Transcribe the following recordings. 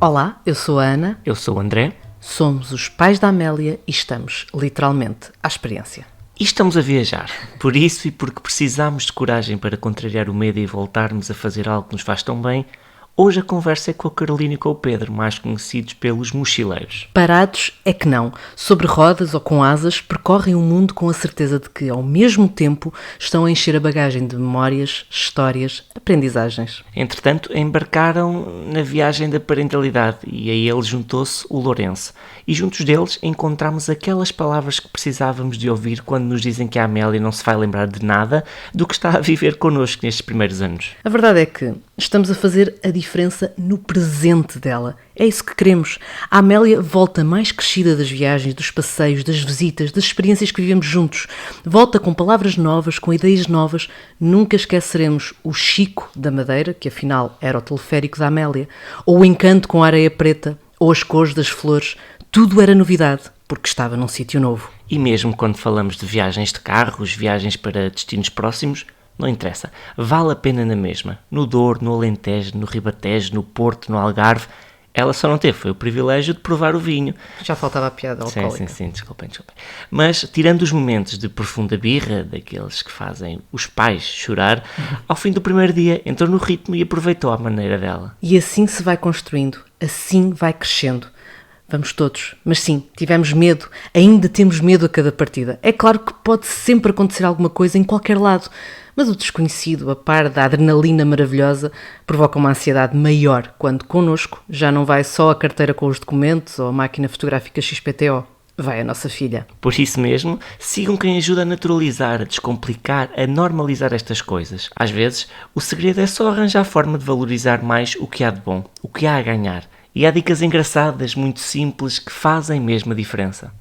Olá, eu sou a Ana, Eu sou o André somos os pais da Amélia e estamos, literalmente, à experiência. e estamos a viajar. Por isso e porque precisamos de coragem para contrariar o medo e voltarmos a fazer algo que nos faz tão bem, hoje a conversa é com a Carolina e com o Pedro, mais conhecidos pelos mochileiros. Parados é que não, sobre rodas ou com asas, percorrem o mundo com a certeza de que, ao mesmo tempo, estão a encher a bagagem de memórias, histórias, aprendizagens. Entretanto, embarcaram na viagem da parentalidade e a eles juntou-se o Lourenço. E juntos deles encontramos aquelas palavras que precisávamos de ouvir quando nos dizem que a Amélia não se vai lembrar de nada do que está a viver connosco nestes primeiros anos. A verdade é que estamos a fazer a diferença no presente dela. É isso que queremos. A Amélia volta mais crescida das viagens, dos passeios, das visitas, das experiências que vivemos juntos. Volta com palavras novas, com ideias novas. Nunca esqueceremos o Chico da Madeira, que afinal era o teleférico da Amélia, ou o encanto com a areia preta, ou as cores das flores. Tudo era novidade, porque estava num sítio novo. E mesmo quando falamos de viagens de carros, viagens para destinos próximos, não interessa. Vale a pena na mesma. No Douro, no Alentejo, no Ribatejo, no Porto, no Algarve. Ela só não teve, foi o privilégio de provar o vinho. Já faltava a piada alcoólica. Sim, desculpem. Mas, tirando os momentos de profunda birra, daqueles que fazem os pais chorar, ao fim do primeiro dia entrou no ritmo e aproveitou à maneira dela. E assim se vai construindo, assim vai crescendo. Vamos todos, mas sim, tivemos medo, ainda temos medo a cada partida. É claro que pode sempre acontecer alguma coisa em qualquer lado, mas o desconhecido, a par da adrenalina maravilhosa, provoca uma ansiedade maior quando connosco já não vai só a carteira com os documentos ou a máquina fotográfica XPTO, vai a nossa filha. Por isso mesmo, sigam quem ajuda a naturalizar, a descomplicar, a normalizar estas coisas. Às vezes, o segredo é só arranjar a forma de valorizar mais o que há de bom, o que há a ganhar. E há dicas engraçadas, muito simples, que fazem mesmo a diferença.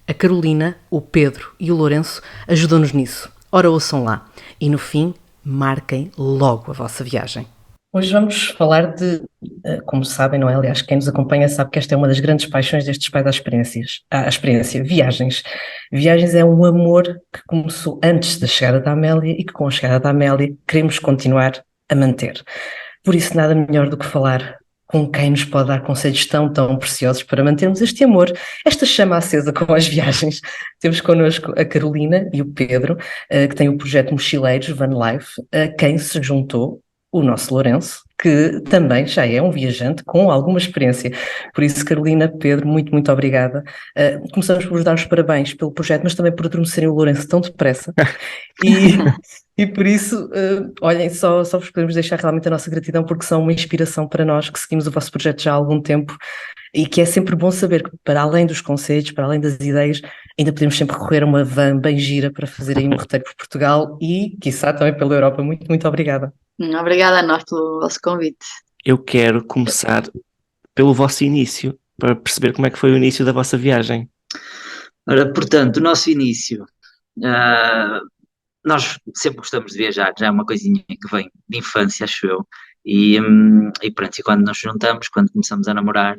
A Carolina, o Pedro e o Lourenço ajudam-nos nisso. Ora, ouçam lá. E no fim, marquem logo a vossa viagem. Hoje vamos falar de, como sabem, não é? Aliás, quem nos acompanha sabe que esta é uma das grandes paixões destes pais das experiências. A experiência, viagens. Viagens é um amor que começou antes da chegada da Amélia e que com a chegada da Amélia queremos continuar a manter. Por isso, nada melhor do que falar com quem nos pode dar conselhos tão preciosos para mantermos este amor, esta chama acesa com as viagens. Temos connosco a Carolina e o Pedro, que têm o projeto Mochileiros Van Life, a quem se juntou o nosso Lourenço, que também já é um viajante com alguma experiência. Por isso, Carolina, Pedro, muito obrigada. Começamos por vos dar os parabéns pelo projeto, mas também por adormecerem o Lourenço tão depressa. E por isso, olhem, só vos podemos deixar realmente a nossa gratidão, porque são uma inspiração para nós que seguimos o vosso projeto já há algum tempo e que é sempre bom saber que, para além dos conselhos, para além das ideias, ainda podemos sempre recorrer a uma van bem gira para fazer aí um roteiro por Portugal e, quiçá, também pela Europa. Muito obrigada. Obrigada a nós pelo vosso convite. Eu quero começar pelo vosso início, para perceber como é que foi o início da vossa viagem. Ora, portanto, o nosso início, nós sempre gostamos de viajar, já é uma coisinha que vem de infância, acho eu, e pronto, e quando nos juntamos, quando começamos a namorar,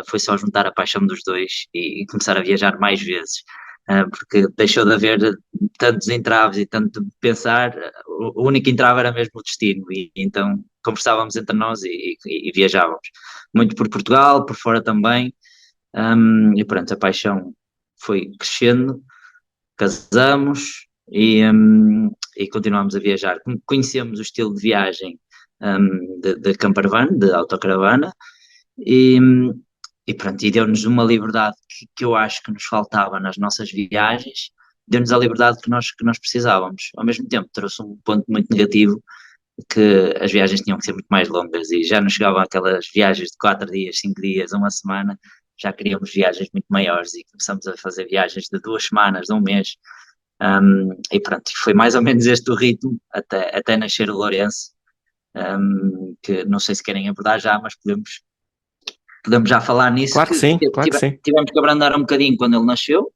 foi só juntar a paixão dos dois e começar a viajar mais vezes, porque deixou de haver tantos entraves e tanto de pensar, o único entrave era mesmo o destino, e então conversávamos entre nós e viajávamos, muito por Portugal, por fora também, e pronto, a paixão foi crescendo, casamos e continuamos a viajar. Conhecemos o estilo de viagem de campervan, de autocaravana, e, e pronto, e deu-nos uma liberdade que eu acho que nos faltava nas nossas viagens, deu-nos a liberdade que nós precisávamos. Ao mesmo tempo, trouxe um ponto muito negativo, que as viagens tinham que ser muito mais longas e já não chegavam aquelas viagens de 4 dias, 5 dias, uma semana, já queríamos viagens muito maiores e começamos a fazer viagens de 2 semanas, de um mês, e pronto, foi mais ou menos este o ritmo até nascer o Lourenço, que não sei se querem abordar já, mas podemos já falar nisso. Claro que sim, claro que sim. Tivemos que abrandar um bocadinho quando ele nasceu,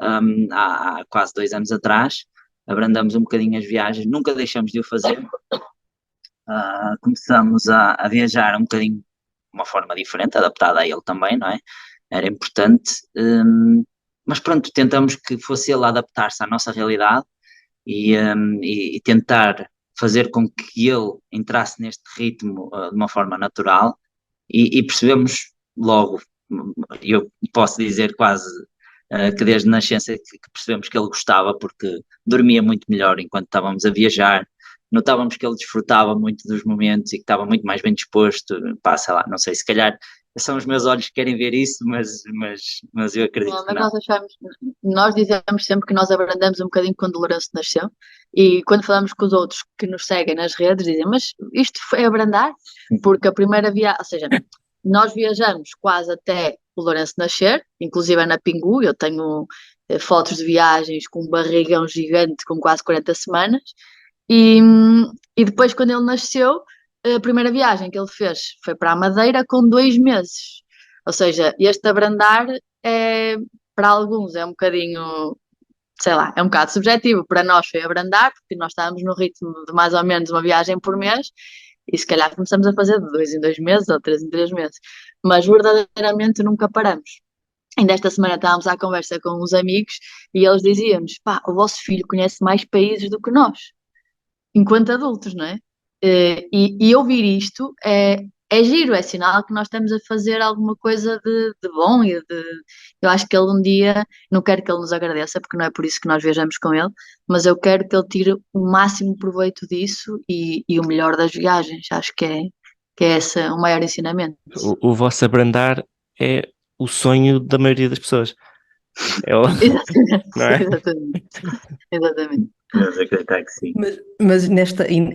há quase 2 anos atrás, abrandamos um bocadinho as viagens, nunca deixamos de o fazer. Começamos a viajar um bocadinho de uma forma diferente, adaptada a ele também, não é? Era importante, mas pronto, tentamos que fosse ele a adaptar-se à nossa realidade e tentar fazer com que ele entrasse neste ritmo de uma forma natural, e percebemos logo, eu posso dizer quase que desde a nascença que percebemos que ele gostava, porque dormia muito melhor enquanto estávamos a viajar, notávamos que ele desfrutava muito dos momentos e que estava muito mais bem disposto, pá, sei lá, não sei, se calhar são os meus olhos que querem ver isso, mas eu acredito Não, que mas não. nós dizemos sempre que nós abrandamos um bocadinho quando o Lourenço nasceu, e quando falamos com os outros que nos seguem nas redes, dizem, mas isto foi abrandar? Porque a primeira viagem, ou seja, nós viajamos quase até o Lourenço nascer, inclusive é na Pingu, eu tenho fotos de viagens com um barrigão gigante com quase 40 semanas, e, e depois quando ele nasceu, a primeira viagem que ele fez foi para a Madeira com 2 meses. Ou seja, este abrandar é, para alguns é um bocadinho, sei lá, é um bocado subjetivo. Para nós foi abrandar, porque nós estávamos no ritmo de mais ou menos uma viagem por mês, e se calhar começamos a fazer de 2 em 2 meses ou 3 em 3 meses. Mas verdadeiramente nunca paramos. Ainda esta semana estávamos à conversa com uns amigos e eles diziam-nos: pá, o vosso filho conhece mais países do que nós enquanto adultos, não é? E ouvir isto é giro, é sinal que nós estamos a fazer alguma coisa de bom eu acho que ele um dia, não quero que ele nos agradeça, porque não é por isso que nós viajamos com ele, mas eu quero que ele tire o máximo proveito disso e o melhor das viagens, acho que é esse o maior ensinamento. O vosso abrandar é o sonho da maioria das pessoas. É o, Exatamente, não é? exatamente, exatamente. Mas acreditar que sim. Mas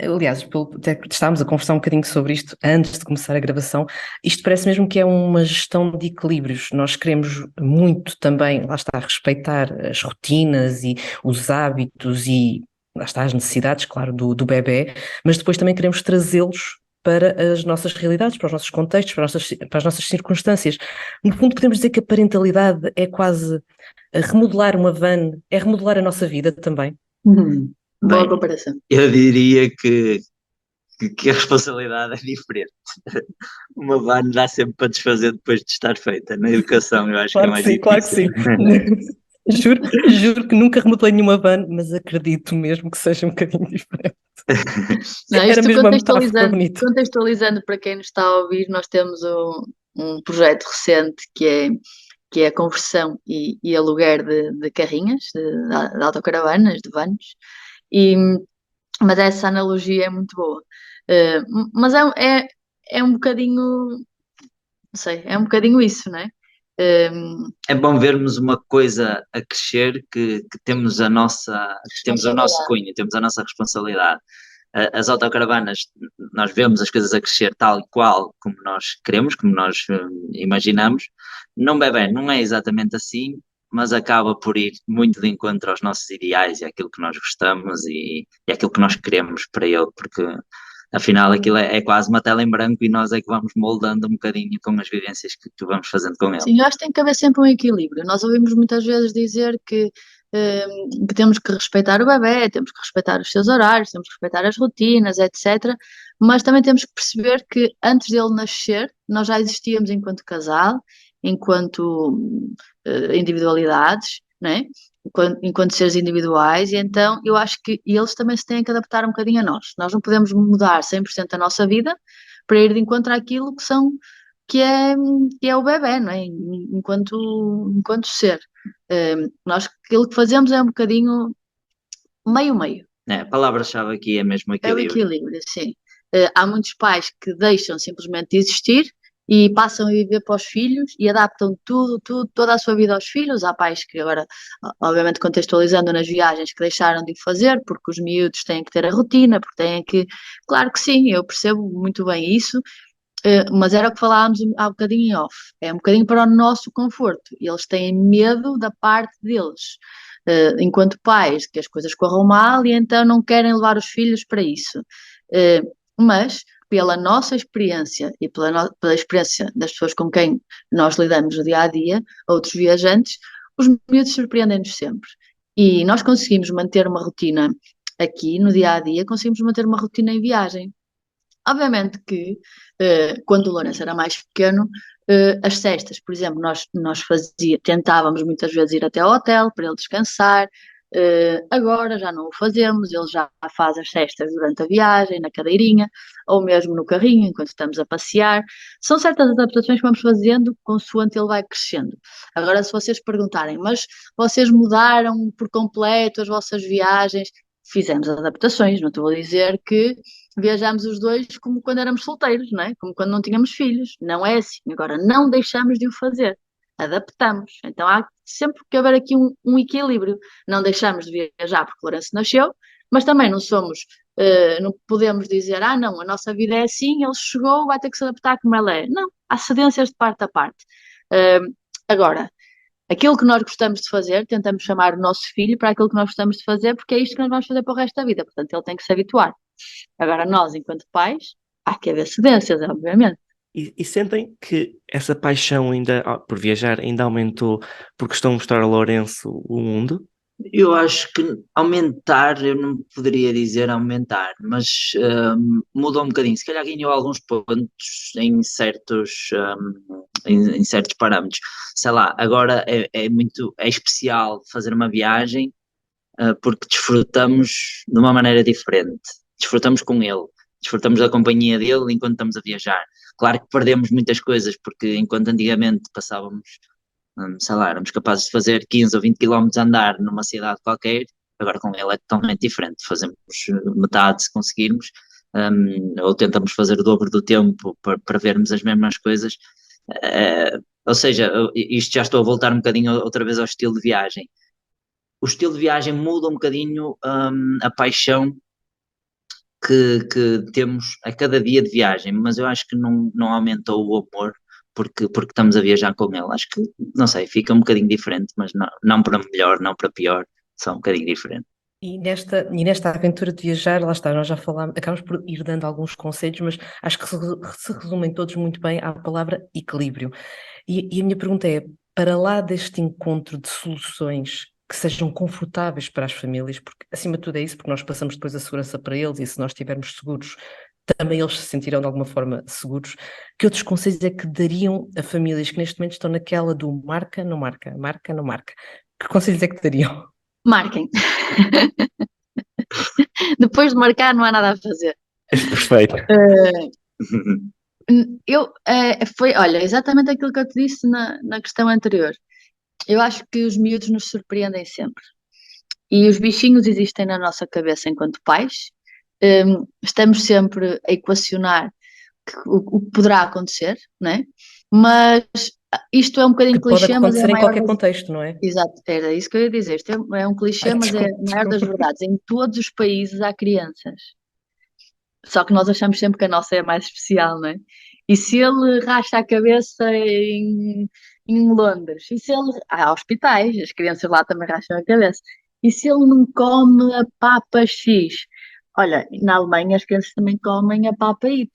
aliás, até que estávamos a conversar um bocadinho sobre isto antes de começar a gravação, isto parece mesmo que é uma gestão de equilíbrios. Nós queremos muito também, lá está, respeitar as rotinas e os hábitos e lá está as necessidades, claro, do bebé, mas depois também queremos trazê-los para as nossas realidades, para os nossos contextos, para as nossas circunstâncias. No fundo, podemos dizer que a parentalidade é quase remodelar uma van, é remodelar a nossa vida também. Boa Bem, comparação. eu diria que a responsabilidade é diferente. Uma van dá sempre para desfazer depois de estar feita. Na educação eu acho que é Claro que mais sim, claro que difícil. sim. Juro que nunca remodelei nenhuma van, mas acredito mesmo que seja um bocadinho diferente. Não, Era isto mesmo uma metáfora contextualizando, bonita. contextualizando para quem nos está a ouvir, nós temos um projeto recente que é a conversão e aluguer de carrinhas, de autocaravanas, de vans, e, mas essa analogia é muito boa. Eh, mas é um bocadinho, não sei, é um bocadinho isso, não é? Eh, É bom vermos uma coisa a crescer que temos temos o nosso Responsabilidade. cunho, temos a nossa responsabilidade. As autocaravanas, nós vemos as coisas a crescer tal e qual como nós queremos, como nós imaginamos. Num bebé não é exatamente assim, mas acaba por ir muito de encontro aos nossos ideais e àquilo que nós gostamos e àquilo que nós queremos para ele, porque afinal aquilo é quase uma tela em branco e nós é que vamos moldando um bocadinho com as vivências que vamos fazendo com ele. Sim, eu acho que tem que haver sempre um equilíbrio. Nós ouvimos muitas vezes dizer que temos que respeitar o bebé, temos que respeitar os seus horários, temos que respeitar as rotinas, etc. Mas também temos que perceber que antes dele nascer, nós já existíamos enquanto casal, enquanto individualidades, né? Enquanto seres individuais, e então eu acho que eles também se têm que adaptar um bocadinho a nós. Nós não podemos mudar 100% a nossa vida para ir de encontro àquilo que é, que é o bebé, não é? Enquanto ser. Nós aquilo que fazemos é um bocadinho meio-meio. A palavra-chave aqui é mesmo É o equilíbrio. equilíbrio, sim. Há muitos pais que deixam simplesmente de existir e passam a viver para os filhos e adaptam toda a sua vida aos filhos. Há pais que agora, obviamente contextualizando nas viagens, que deixaram de o fazer porque os miúdos têm que ter a rotina, porque têm que... Claro que sim, eu percebo muito bem isso, mas era o que falávamos há bocadinho em off. É um bocadinho para o nosso conforto. E eles têm medo da parte deles, enquanto pais, que as coisas corram mal e então não querem levar os filhos para isso. Mas, pela nossa experiência e pela experiência das pessoas com quem nós lidamos no dia a dia, outros viajantes, os miúdos surpreendem-nos sempre. E nós conseguimos manter uma rotina aqui no dia a dia, conseguimos manter uma rotina em viagem. Obviamente que quando o Lourenço era mais pequeno, as cestas, por exemplo, nós tentávamos muitas vezes ir até ao hotel para ele descansar, Agora já não o fazemos, ele já faz as cestas durante a viagem, na cadeirinha, ou mesmo no carrinho, enquanto estamos a passear. São certas adaptações que vamos fazendo consoante ele vai crescendo. Agora, se vocês perguntarem, mas vocês mudaram por completo as vossas viagens? Fizemos adaptações, não te vou dizer que viajámos os dois como quando éramos solteiros, não é? Como quando não tínhamos filhos. Não é assim. Agora, não deixamos de o fazer. Adaptamos. Então há sempre que haver aqui um equilíbrio. Não deixamos de viajar porque Lourenço nasceu, mas também não somos, não podemos dizer, não, a nossa vida é assim, ele chegou, vai ter que se adaptar como ela é. Não, há cedências de parte a parte. Agora, aquilo que nós gostamos de fazer, tentamos chamar o nosso filho para aquilo que nós gostamos de fazer, porque é isto que nós vamos fazer para o resto da vida. Portanto, ele tem que se habituar. Agora, nós, enquanto pais, há que haver cedências, obviamente. E sentem que essa paixão ainda por viajar ainda aumentou porque estão a mostrar a Lourenço o mundo? Eu acho que aumentar, eu não poderia dizer aumentar, mas mudou um bocadinho. Se calhar ganhou alguns pontos em certos parâmetros. Sei lá, agora é especial fazer uma viagem, porque desfrutamos de uma maneira diferente. Desfrutamos com ele, desfrutamos da companhia dele enquanto estamos a viajar. Claro que perdemos muitas coisas, porque enquanto antigamente passávamos, sei lá, éramos capazes de fazer 15 ou 20 quilómetros a andar numa cidade qualquer, agora com ele é totalmente diferente. Fazemos metade se conseguirmos, ou tentamos fazer o dobro do tempo para vermos as mesmas coisas. Ou seja, isto já estou a voltar um bocadinho outra vez ao estilo de viagem. O estilo de viagem muda um bocadinho, a paixão que temos a cada dia de viagem, mas eu acho que não aumentou o amor porque estamos a viajar com ele. Acho que, não sei, fica um bocadinho diferente, mas não para melhor, não para pior, só um bocadinho diferente. E nesta aventura de viajar, lá está, nós já falámos, acabamos por ir dando alguns conselhos, mas acho que se resumem todos muito bem à palavra equilíbrio. E a minha pergunta é, para lá deste encontro de soluções que sejam confortáveis para as famílias, porque acima de tudo é isso, porque nós passamos depois a segurança para eles e se nós estivermos seguros, também eles se sentirão de alguma forma seguros. Que outros conselhos é que dariam a famílias que neste momento estão naquela do marca, não marca, marca, não marca? Que conselhos é que dariam? Marquem. Depois de marcar, não há nada a fazer. Perfeito. Olha, exatamente aquilo que eu te disse na questão anterior. Eu acho que os miúdos nos surpreendem sempre. E os bichinhos existem na nossa cabeça enquanto pais. Estamos sempre a equacionar o que poderá acontecer, não é? Mas isto é um bocadinho Que pode clichê, mas é a acontecer em maior qualquer das... contexto, não é? Exato, era isso que eu ia dizer. Isto é um clichê, Ai, mas é a maior das desculpa. verdades. Em todos os países há crianças. Só que nós achamos sempre que a nossa é a mais especial, não é? E se ele racha a cabeça em Londres? E se ele... Há hospitais, as crianças lá também racham a cabeça. E se ele não come a papa X? Olha, na Alemanha as crianças também comem a papa Y.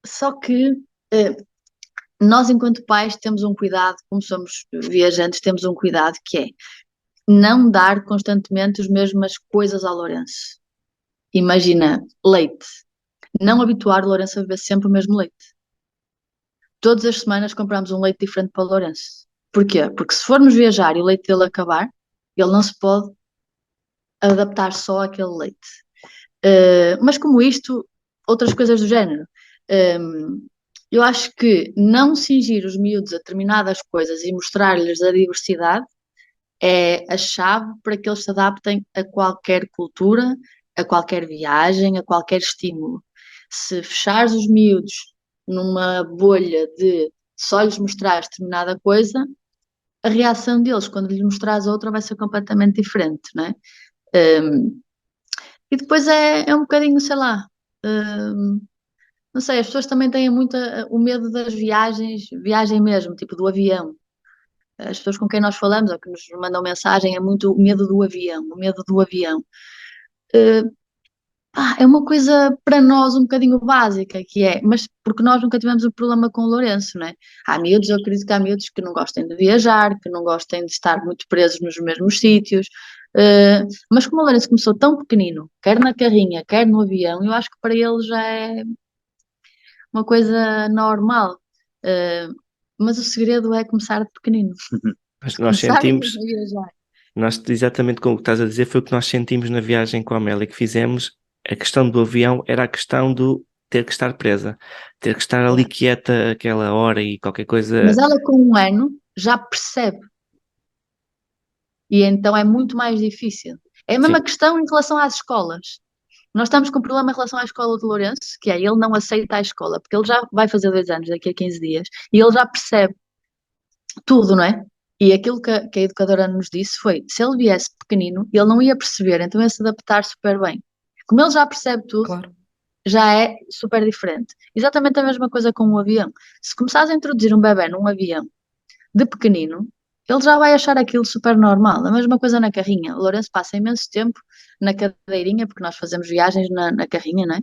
Só que nós, enquanto pais, temos um cuidado, como somos viajantes, temos um cuidado que é não dar constantemente as mesmas coisas ao Lourenço. Imagina, leite. Não habituar o Lourenço a beber sempre o mesmo leite. Todas as semanas compramos um leite diferente para o Lourenço. Porquê? Porque se formos viajar e o leite dele acabar, ele não se pode adaptar só àquele leite. Mas como isto, outras coisas do género. Eu acho que não cingir os miúdos a determinadas coisas e mostrar-lhes a diversidade é a chave para que eles se adaptem a qualquer cultura, a qualquer viagem, a qualquer estímulo. Se fechares os miúdos numa bolha de só lhes mostrares determinada coisa, a reação deles quando lhes mostrares outra vai ser completamente diferente, não é? E depois é um bocadinho, sei lá, não sei, as pessoas também têm muito o medo das viagens, viagem mesmo, tipo do avião. As pessoas com quem nós falamos ou que nos mandam mensagem é muito o medo do avião, o medo do avião. É uma coisa para nós um bocadinho básica, que é, mas porque nós nunca tivemos um problema com o Lourenço, não é? Há miúdos, eu acredito que há miúdos que não gostem de viajar, que não gostem de estar muito presos nos mesmos sítios, mas como o Lourenço começou tão pequenino, quer na carrinha, quer no avião, eu acho que para ele já é uma coisa normal. Mas o segredo é começar de pequenino. Mas nós Começar a sentimos, viajar. Nós, exatamente como o que estás a dizer, foi o que nós sentimos na viagem com a Amélia que fizemos. A questão do avião era a questão do ter que estar presa, ter que estar ali quieta aquela hora e qualquer coisa. Mas ela com 1 ano já percebe. E então é muito mais difícil. É a mesma Sim. questão em relação às escolas. Nós estamos com um problema em relação à escola de Lourenço, que é ele não aceita a escola, porque ele já vai fazer 2 anos daqui a 15 dias, e ele já percebe tudo, não é? E aquilo que a educadora nos disse foi, se ele viesse pequenino, ele não ia perceber, então ia se adaptar super bem. Como ele já percebe tudo, Claro. já é super diferente. Exatamente a mesma coisa com o avião. Se começares a introduzir um bebé num avião de pequenino, ele já vai achar aquilo super normal. A mesma coisa na carrinha. O Lourenço passa imenso tempo na cadeirinha, porque nós fazemos viagens na carrinha, não é?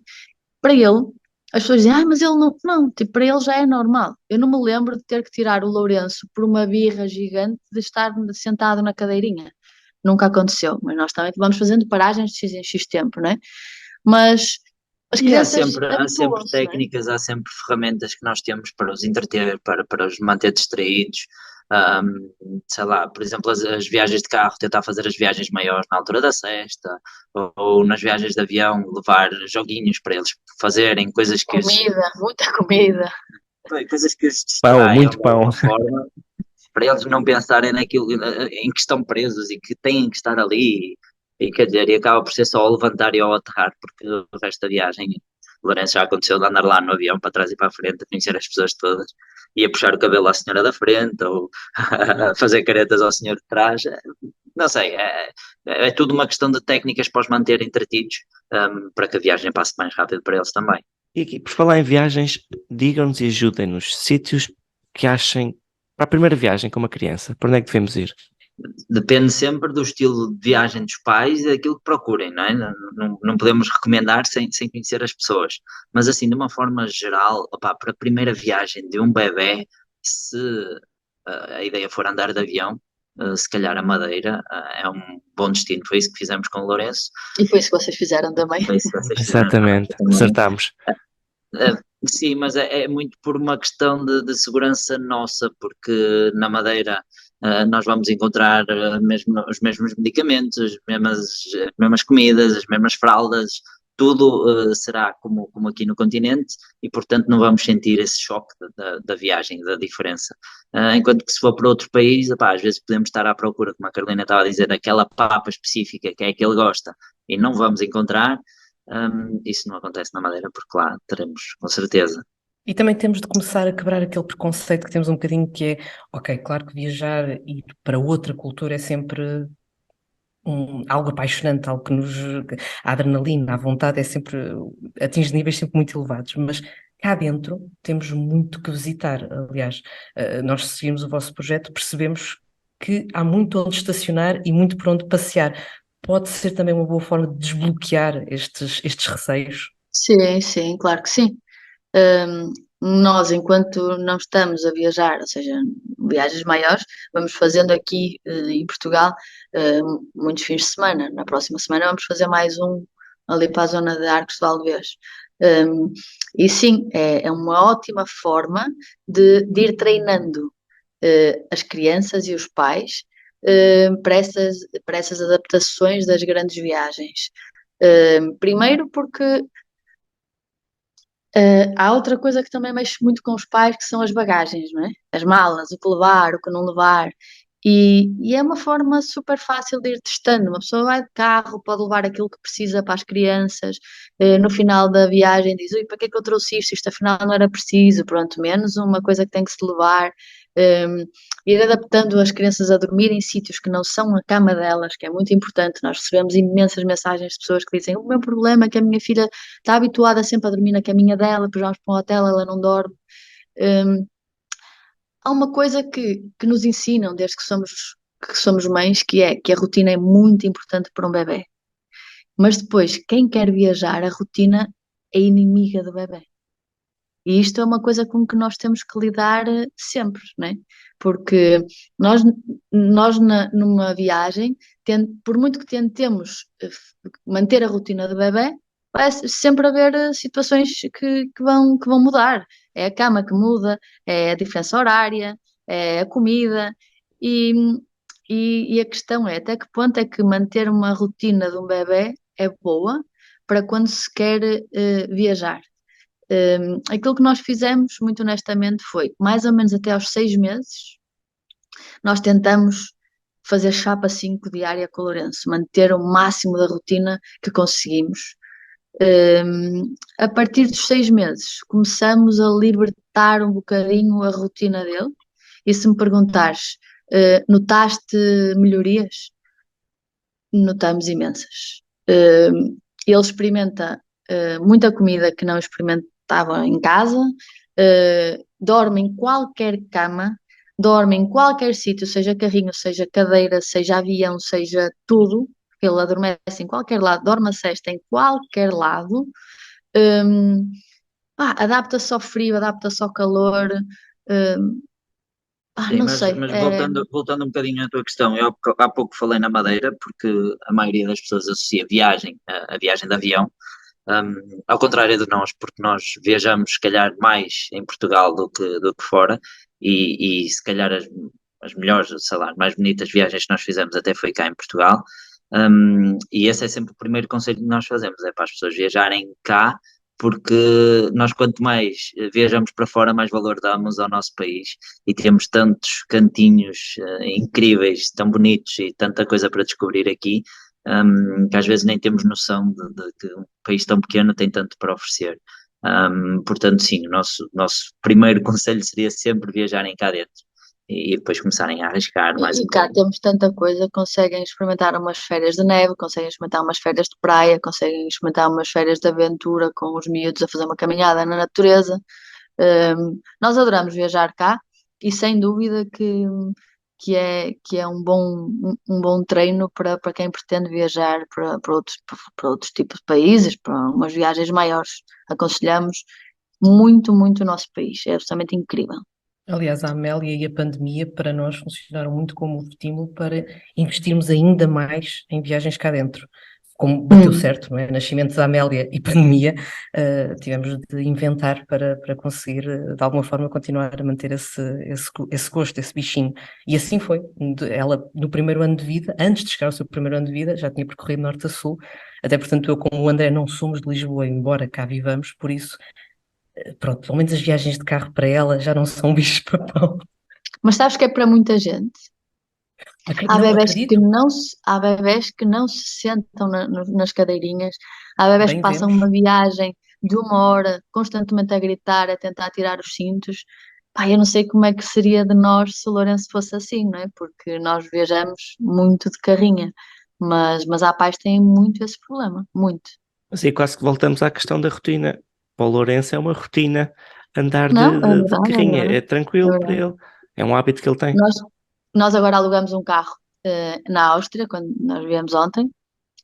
Para ele, as pessoas dizem, mas ele não. Não, tipo, para ele já é normal. Eu não me lembro de ter que tirar o Lourenço por uma birra gigante de estar sentado na cadeirinha. Nunca aconteceu, mas nós também vamos fazendo paragens de X em X tempo, não é? Mas as E há crianças sempre, há sempre habituam-se, não é? técnicas, há sempre ferramentas que nós temos para os entreter, para os manter distraídos. Sei lá, por exemplo, as viagens de carro, tentar fazer as viagens maiores na altura da sesta, ou nas viagens de avião, levar joguinhos para eles fazerem, Comida, muita comida. coisas que os Pão, distraiam muito de pão. alguma forma, para eles não pensarem naquilo em que estão presos e que têm que estar ali. E quer dizer, e acaba por ser só ao levantar e ao aterrar, porque o resto da viagem, o Lourenço já aconteceu de andar lá no avião para trás e para a frente, a conhecer as pessoas todas, e a puxar o cabelo à senhora da frente, ou a fazer caretas ao senhor de trás. Não sei, é tudo uma questão de técnicas para os manter entretidos, para que a viagem passe mais rápido para eles também. E aqui, por falar em viagens, digam-nos e ajudem-nos sítios que achem para a primeira viagem com uma criança. Para onde é que devemos ir? Depende sempre do estilo de viagem dos pais e daquilo que procurem, não é? Não podemos recomendar sem conhecer as pessoas. Mas assim, de uma forma geral, opá, para a primeira viagem de um bebé, se a ideia for andar de avião, se calhar a Madeira é um bom destino. Foi isso que fizemos com o Lourenço, E foi isso que vocês fizeram também. foi isso que vocês fizeram Exatamente, também. acertámos. Sim, mas é muito por uma questão de segurança nossa, porque na Madeira nós vamos encontrar os mesmos medicamentos, as mesmas comidas, as mesmas fraldas, tudo será como aqui no continente e, portanto, não vamos sentir esse choque da viagem, da diferença. Enquanto que se for para outro país, epá, às vezes podemos estar à procura, como a Carolina estava a dizer, daquela papa específica que é que ele gosta e não vamos encontrar. Isso não acontece na Madeira, porque lá teremos, com certeza. E também temos de começar a quebrar aquele preconceito que temos um bocadinho que é, ok, claro que viajar e ir para outra cultura é sempre algo apaixonante, algo que a adrenalina, a vontade é sempre, atinge níveis sempre muito elevados, mas cá dentro temos muito que visitar. Aliás, nós seguimos o vosso projeto, percebemos que há muito onde estacionar e muito por onde passear. Pode ser também uma boa forma de desbloquear estes receios. Sim, sim, claro que sim. Nós, enquanto não estamos a viajar, ou seja, viagens maiores, vamos fazendo aqui em Portugal muitos fins de semana. Na próxima semana vamos fazer mais um ali para a zona de Arcos de Valdevez. E sim, é uma ótima forma de ir treinando as crianças e os pais para essas adaptações das grandes viagens. Primeiro porque há outra coisa que também mexe muito com os pais, que são as bagagens, não é? As malas, o que levar, o que não levar. E é uma forma super fácil de ir testando. Uma pessoa vai de carro, pode levar aquilo que precisa para as crianças. No final da viagem diz, ui, para que é que eu trouxe isto? Isto afinal não era preciso. Pronto, menos uma coisa que tem que se levar. Ir adaptando as crianças a dormir em sítios que não são a cama delas, que é muito importante. Nós recebemos imensas mensagens de pessoas que dizem, o meu problema é que a minha filha está habituada sempre a dormir na caminha dela, depois vamos para um hotel, ela não dorme. Hum, Há uma coisa que nos ensinam desde que somos mães, que a rotina é muito importante para um bebé. Mas depois, quem quer viajar, a rotina é inimiga do bebé. E isto é uma coisa com que nós temos que lidar sempre, não é? Porque nós numa viagem, por muito que tentemos manter a rotina do bebé, vai sempre haver situações que vão mudar. É a cama que muda, é a diferença horária, é a comida. E e a questão é até que ponto é que manter uma rotina de um bebê é boa para quando se quer viajar. Aquilo que nós fizemos, muito honestamente, foi mais ou menos até aos 6 meses, nós tentamos fazer chapa 5 diária com o Lourenço, manter o máximo da rotina que conseguimos. A partir dos 6 meses, começamos a libertar um bocadinho a rotina dele. E se me perguntares, notaste melhorias? Notamos imensas. Ele experimenta muita comida que não experimentava em casa, dorme em qualquer cama, dorme em qualquer sítio, seja carrinho, seja cadeira, seja avião, seja tudo. Ele adormece em qualquer lado, dorme a sesta em qualquer lado. Adapta-se ao frio, adapta-se ao calor. hum, Sim, não mas, sei. mas voltando um bocadinho à tua questão, eu há pouco falei na Madeira, porque a maioria das pessoas associa viagem a viagem de avião, ao contrário de nós, porque nós viajamos se calhar mais em Portugal do que fora, e se calhar as melhores, sei lá, as mais bonitas viagens que nós fizemos até foi cá em Portugal. E esse é sempre o primeiro conselho que nós fazemos, é para as pessoas viajarem cá, porque nós quanto mais viajamos para fora, mais valor damos ao nosso país, e temos tantos cantinhos incríveis, tão bonitos e tanta coisa para descobrir aqui, que às vezes nem temos noção de que um país tão pequeno tem tanto para oferecer. Portanto, sim, o nosso primeiro conselho seria sempre viajarem cá dentro e depois começarem a arriscar mais E um cá bocadinho. temos tanta coisa, conseguem experimentar umas férias de neve, conseguem experimentar umas férias de praia, conseguem experimentar umas férias de aventura com os miúdos a fazer uma caminhada na natureza. Nós adoramos viajar cá e sem dúvida que é um bom treino para quem pretende viajar para outros tipos de países, para umas viagens maiores. Aconselhamos muito, muito o nosso país, é absolutamente incrível. Aliás, a Amélia e a pandemia para nós funcionaram muito como um estímulo para investirmos ainda mais em viagens cá dentro. Como bateu certo, não é? Nascimento da Amélia e pandemia, tivemos de inventar para conseguir, de alguma forma, continuar a manter esse gosto, esse bichinho. E assim foi. Ela, no primeiro ano de vida, antes de chegar ao seu primeiro ano de vida, já tinha percorrido norte a sul. Até portanto, eu, como o André, não somos de Lisboa, embora cá vivamos, por isso pronto, pelo menos as viagens de carro para ela já não são bicho-papão. Mas sabes que é para muita gente. Não acredito, Há bebés que não se sentam nas cadeirinhas, há bebés que bem passam vemos. uma viagem de 1 hora constantemente a gritar, a tentar tirar os cintos. Pá, eu não sei como é que seria de nós se o Lourenço fosse assim, não é? Porque nós viajamos muito de carrinha, mas há pais que têm muito esse problema, muito. Mas aí quase que voltamos à questão da rotina. Para o Lourenço é uma rotina andar Não, é de verdade, é carrinha, verdade, é é tranquilo para verdade. ele, é um hábito que ele tem. Nós, nós agora alugamos um carro na Áustria, quando nós viemos ontem.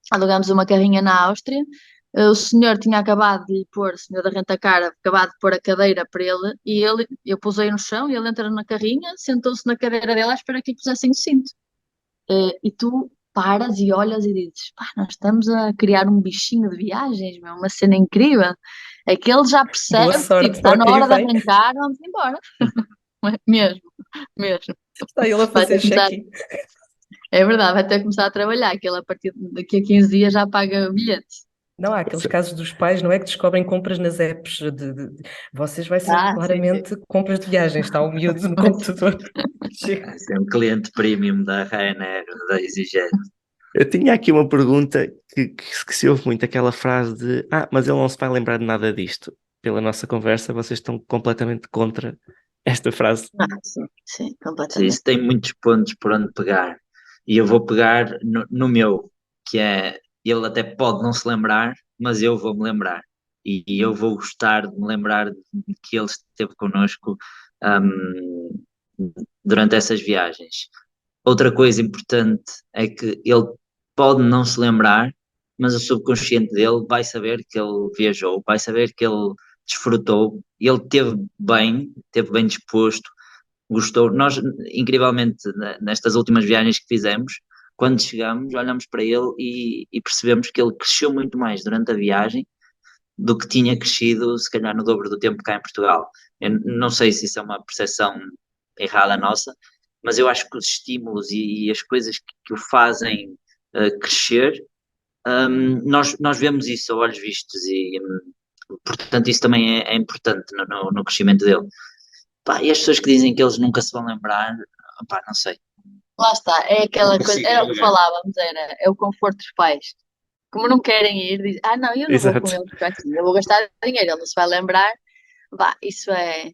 Alugámos uma carrinha na Áustria. O senhor tinha acabado de lhe pôr, o senhor da renta-car, acabado de pôr a cadeira para ele, e eu pusei no chão e ele entra na carrinha, sentou-se na cadeira dela à espera que lhe pusessem o cinto. E tu paras e olhas e dizes, pá, nós estamos a criar um bichinho de viagens, meu, uma cena incrível. É que ele já Boa percebe que tipo, sorte está para na quem hora de vem. arrancar, vamos embora. Mesmo, mesmo. Está ele a Vai ter fazer que começar, check-in. é verdade, vai ter que começar a trabalhar, que ele a partir daqui a 15 dias já paga bilhetes. Não, há aqueles casos dos pais, não é que descobrem compras nas apps vocês vai ser Sim, sim. claramente compras de viagem, está o miúdo no computador. Chega. Esse é um cliente premium da Ryanair, da EasyJet. Eu tinha aqui uma pergunta que se ouve muito, aquela frase de mas ele não se vai lembrar de nada disto. Pela nossa conversa, vocês estão completamente contra esta frase. Sim, sim, Sim, completamente. isso tem muitos pontos por onde pegar. E eu vou pegar no meu, que é, ele até pode não se lembrar, mas eu vou me lembrar. E eu vou gostar de me lembrar de que ele esteve connosco, hum, durante essas viagens. Outra coisa importante é que ele pode não se lembrar, mas o subconsciente dele vai saber que ele viajou, vai saber que ele desfrutou, e ele esteve bem disposto, gostou. Nós, incrivelmente, nestas últimas viagens que fizemos, quando chegamos, olhamos para ele e percebemos que ele cresceu muito mais durante a viagem do que tinha crescido, se calhar, no dobro do tempo cá em Portugal. Eu não sei se isso é uma percepção errada nossa, mas eu acho que os estímulos e as coisas que o fazem crescer, nós vemos isso a olhos vistos e, portanto, isso também é importante no crescimento dele. Pá, e as pessoas que dizem que eles nunca se vão lembrar, pá, não sei. Lá está, é Não aquela coisa, consigo era o que julgar. falávamos, é o conforto dos pais. Como não querem ir, dizem, não, eu não vou com Exato. ele porque assim, eu vou gastar dinheiro, ele não se vai lembrar. Vá, isso é.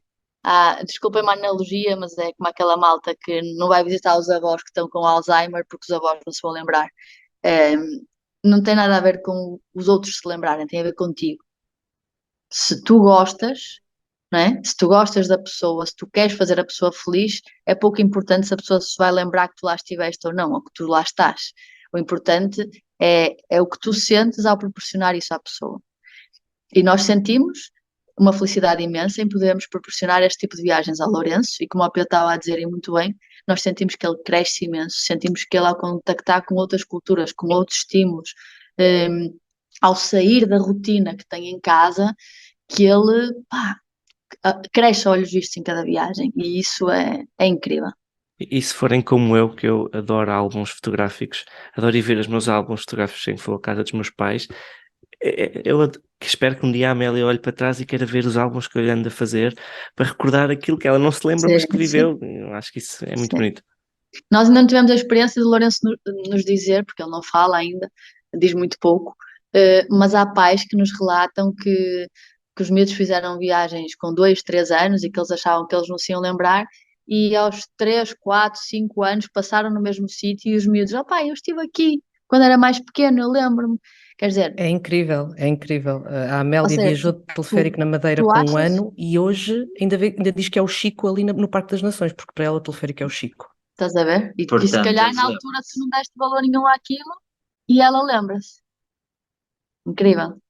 Desculpem-me a analogia, mas é como aquela malta que não vai visitar os avós que estão com Alzheimer porque os avós não se vão lembrar. É, não tem nada a ver com os outros se lembrarem, tem a ver contigo. Se tu gostas, não é? Se tu gostas da pessoa, se tu queres fazer a pessoa feliz, é pouco importante se a pessoa se vai lembrar que tu lá estiveste ou não, ou que tu lá estás. O importante é o que tu sentes ao proporcionar isso à pessoa. E nós sentimos uma felicidade imensa em podermos proporcionar este tipo de viagens ao Lourenço, e como o Pedro estava a dizer e muito bem, nós sentimos que ele cresce imenso, sentimos que ele, ao contactar com outras culturas, com outros estímulos, ao sair da rotina que tem em casa, que ele, pá, cresce a olhos vistos em cada viagem, e isso é incrível. E se forem como eu, que eu adoro álbuns fotográficos, adoro ir ver os meus álbuns fotográficos em que vou à casa dos meus pais, que espero que um dia a Amélia olhe para trás e queira ver os álbuns que eu lhe ando a fazer para recordar aquilo que ela não se lembra, Sim, mas que sim, viveu. Eu acho que isso é muito sim. bonito. Nós ainda não tivemos a experiência de Lourenço nos dizer, porque ele não fala ainda, diz muito pouco, mas há pais que nos relatam que os miúdos fizeram viagens com 2, 3 anos e que eles achavam que eles não se iam lembrar, e aos 3, 4, 5 anos passaram no mesmo sítio e os miúdos, pai, eu estive aqui quando era mais pequeno, eu lembro-me. Quer dizer, É incrível, é incrível. A ou Amélia seja, viajou de tu, teleférico na Madeira tu com um achas, ano e hoje ainda diz que é o Chico ali no Parque das Nações, porque para ela o teleférico é o Chico. estás a ver? E se Portanto, calhar eles na altura tu lembram-se. não deste valor nenhum àquilo e ela lembra-se. Incrível.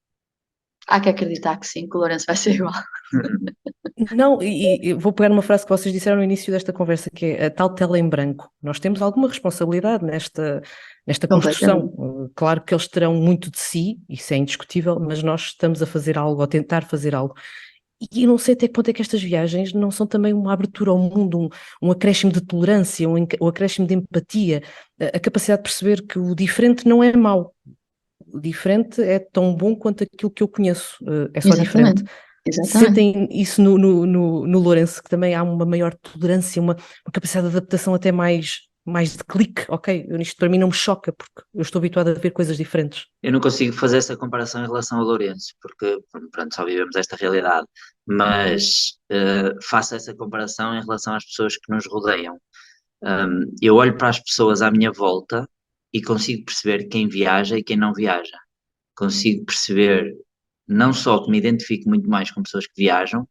Há que acreditar que sim, que o Lourenço vai ser igual. Não, e vou pegar uma frase que vocês disseram no início desta conversa, que é a tal tela em branco. Nós temos alguma responsabilidade nesta construção. Completamente. Claro que eles terão muito de si, isso é indiscutível, mas nós estamos a fazer algo, a tentar fazer algo. E eu não sei até que ponto é que estas viagens não são também uma abertura ao mundo, um acréscimo de tolerância, um acréscimo de empatia, a capacidade de perceber que o diferente não é mau. O diferente é tão bom quanto aquilo que eu conheço, é só diferente. Exatamente. Exatamente. Sentem isso no Lourenço, que também há uma maior tolerância, uma capacidade de adaptação até mais de clique, ok? Isto para mim não me choca, porque eu estou habituado a ver coisas diferentes. Eu não consigo fazer essa comparação em relação ao Lourenço, porque pronto, só vivemos esta realidade, mas faço essa comparação em relação às pessoas que nos rodeiam. Eu olho para as pessoas à minha volta e consigo perceber quem viaja e quem não viaja. Consigo perceber não só que me identifico muito mais com pessoas que viajam,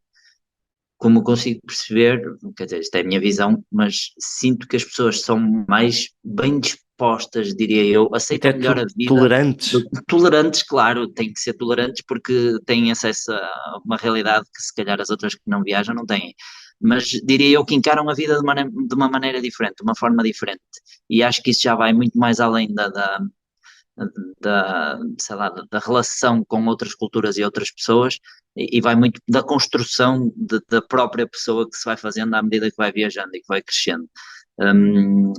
como consigo perceber, quer dizer, isto é a minha visão, mas sinto que as pessoas são mais bem dispostas, diria eu, E até aceitam melhor a vida, tolerantes. tolerantes, claro, têm que ser tolerantes porque têm acesso a uma realidade que se calhar as outras que não viajam não têm. Mas diria eu que encaram a vida de uma maneira diferente, de uma forma diferente. E acho que isso já vai muito mais além sei lá, da relação com outras culturas e outras pessoas e vai muito da construção da própria pessoa que se vai fazendo à medida que vai viajando e que vai crescendo. Hum,